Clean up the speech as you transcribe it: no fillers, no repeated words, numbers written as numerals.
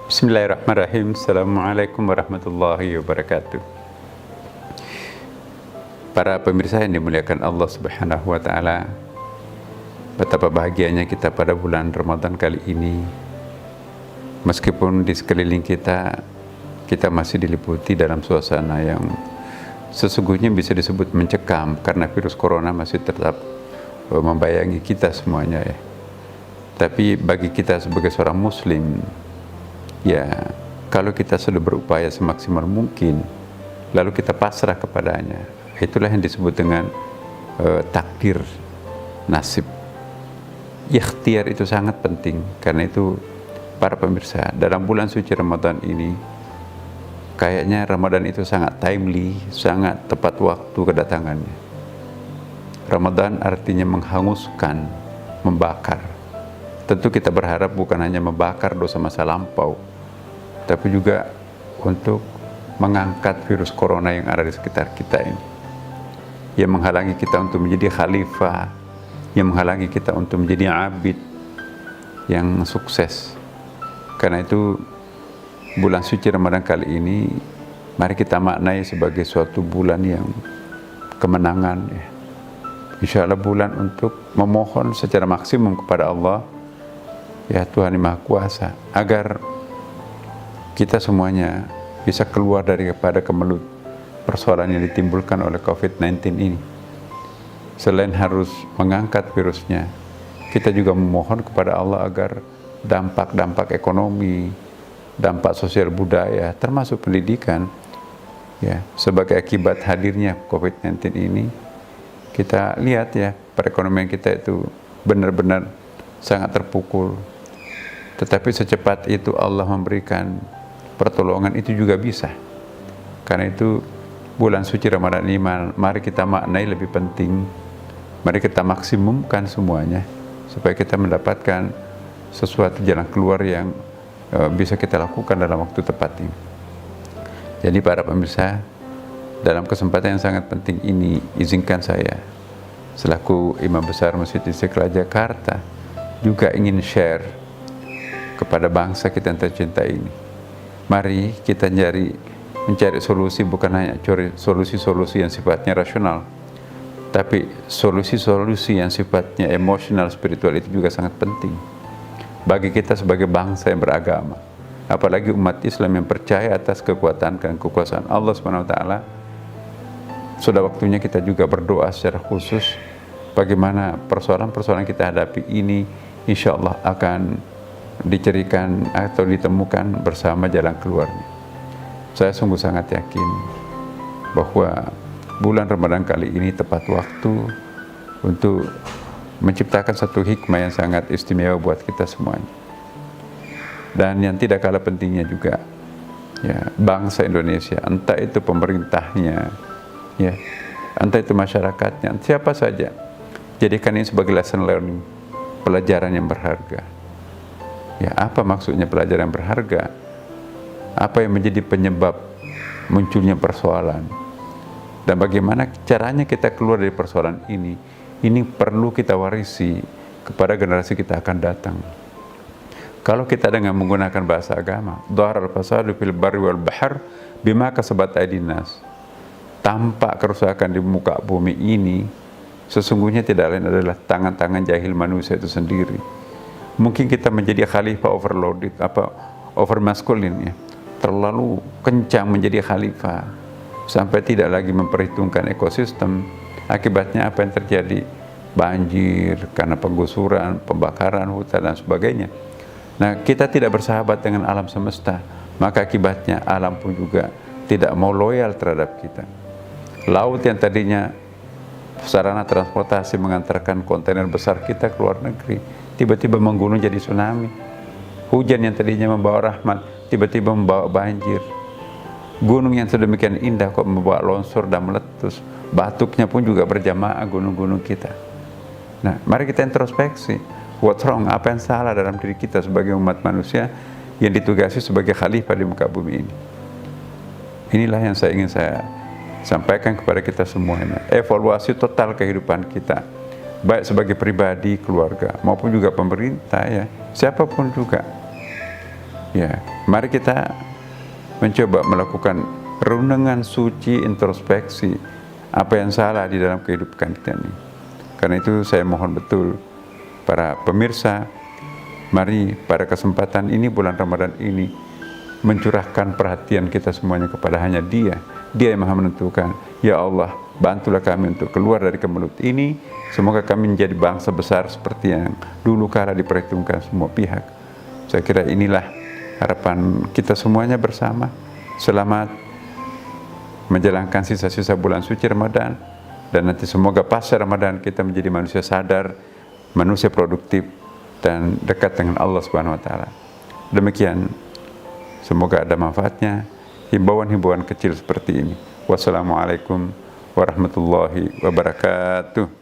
Bismillahirrahmanirrahim. Assalamualaikum warahmatullahi wabarakatuh. Para pemirsa yang dimuliakan Allah Subhanahu wa Ta'ala, betapa bahagianya kita pada bulan Ramadan kali ini. Meskipun di sekeliling kita masih diliputi dalam suasana yang sesungguhnya bisa disebut mencekam, karena virus corona masih tetap membayangi kita semuanya ya. Tapi bagi kita sebagai seorang muslim, ya, kalau kita sudah berupaya semaksimal mungkin, lalu kita pasrah kepadanya, itulah yang disebut dengan takdir, nasib. Ikhtiar itu sangat penting. Karena itu, para pemirsa, dalam bulan suci Ramadan ini, kayaknya Ramadan itu sangat timely, sangat tepat waktu kedatangannya. Ramadan artinya menghanguskan, membakar. Tentu kita berharap bukan hanya membakar dosa masa lampau, tapi juga untuk mengangkat virus corona yang ada di sekitar kita ini, yang menghalangi kita untuk menjadi khalifah, yang menghalangi kita untuk menjadi abid yang sukses. Karena itu, bulan suci Ramadan kali ini, mari kita maknai sebagai suatu bulan yang kemenangan ya. Insya Allah bulan untuk memohon secara maksimum kepada Allah, ya Tuhan yang Maha Kuasa, agar kita semuanya bisa keluar daripada kemelut persoalan yang ditimbulkan oleh COVID-19 ini. Selain harus mengangkat virusnya, kita juga memohon kepada Allah agar dampak-dampak ekonomi, dampak sosial budaya, termasuk pendidikan, ya, sebagai akibat hadirnya COVID-19 ini, kita lihat ya, perekonomian kita itu benar-benar sangat terpukul. Tetapi secepat itu Allah memberikan pertolongan itu juga bisa. Karena itu bulan suci Ramadan ini mari kita maknai lebih penting. Mari kita maksimumkan semuanya supaya kita mendapatkan sesuatu jalan keluar yang bisa kita lakukan dalam waktu tepat ini. Jadi para pemirsa, dalam kesempatan yang sangat penting ini, izinkan saya selaku Imam Besar Masjid Istiqlal Jakarta juga ingin share kepada bangsa kita yang tercinta ini. Mari kita mencari solusi, bukan hanya solusi-solusi yang sifatnya rasional, tapi solusi-solusi yang sifatnya emosional, spiritual, itu juga sangat penting bagi kita sebagai bangsa yang beragama. Apalagi umat Islam yang percaya atas kekuatan dan kekuasaan Allah SWT. Sudah waktunya kita juga berdoa secara khusus bagaimana persoalan-persoalan kita hadapi ini insya Allah akan dicerikan atau ditemukan bersama jalan keluarnya. Saya sungguh sangat yakin bahwa bulan Ramadan kali ini tepat waktu untuk menciptakan satu hikmah yang sangat istimewa buat kita semuanya. Dan yang tidak kalah pentingnya juga, ya, bangsa Indonesia, entah itu pemerintahnya, ya, entah itu masyarakatnya, siapa saja, jadikan ini sebagai lesson learning, pelajaran yang berharga. Ya, apa maksudnya pelajaran yang berharga? Apa yang menjadi penyebab munculnya persoalan? Dan bagaimana caranya kita keluar dari persoalan ini? Ini perlu kita warisi kepada generasi kita akan datang. Kalau kita dengan menggunakan bahasa agama, dhaharal fasadu fil barri wal bahr bima kasabat aydin nas. Tampak kerusakan di muka bumi ini sesungguhnya tidak lain adalah tangan-tangan jahil manusia itu sendiri. Mungkin kita menjadi khalifah overloaded, over maskulin ya, terlalu kencang menjadi khalifah sampai tidak lagi memperhitungkan ekosistem. Akibatnya apa yang terjadi? Banjir karena penggusuran, pembakaran hutan dan sebagainya. Nah, kita tidak bersahabat dengan alam semesta, maka akibatnya alam pun juga tidak mau loyal terhadap kita. Laut yang tadinya sarana transportasi mengantarkan kontainer besar kita ke luar negeri, tiba-tiba menggunung jadi tsunami. Hujan yang tadinya membawa rahmat, tiba-tiba membawa banjir. Gunung yang sedemikian indah kok membawa longsor dan meletus. Batuknya pun juga berjamaah gunung-gunung kita. Nah, mari kita introspeksi. What's wrong? Apa yang salah dalam diri kita sebagai umat manusia yang ditugasi sebagai khalifah di muka bumi ini? Inilah yang ingin saya sampaikan kepada kita semuanya. Evaluasi total kehidupan kita. baik sebagai pribadi, keluarga, maupun juga pemerintah, ya, siapapun juga. Ya, mari kita mencoba melakukan renungan suci, introspeksi apa yang salah di dalam kehidupan kita ini. Karena itu saya mohon betul para pemirsa, mari pada kesempatan ini, bulan Ramadan ini, mencurahkan perhatian kita semuanya kepada hanya Dia. Dia yang Maha menentukan. Ya Allah, bantulah kami untuk keluar dari kemelut ini. Semoga kami menjadi bangsa besar seperti yang dulu kala diperhitungkan semua pihak. Saya kira inilah harapan kita semuanya bersama. Selamat menjalankan sisa-sisa bulan suci Ramadan, dan nanti semoga pasca Ramadan kita menjadi manusia sadar, manusia produktif, dan dekat dengan Allah Subhanahu wa taala. Demikian, semoga ada manfaatnya himbauan-himbauan kecil seperti ini. Wassalamualaikum warahmatullahi wabarakatuh.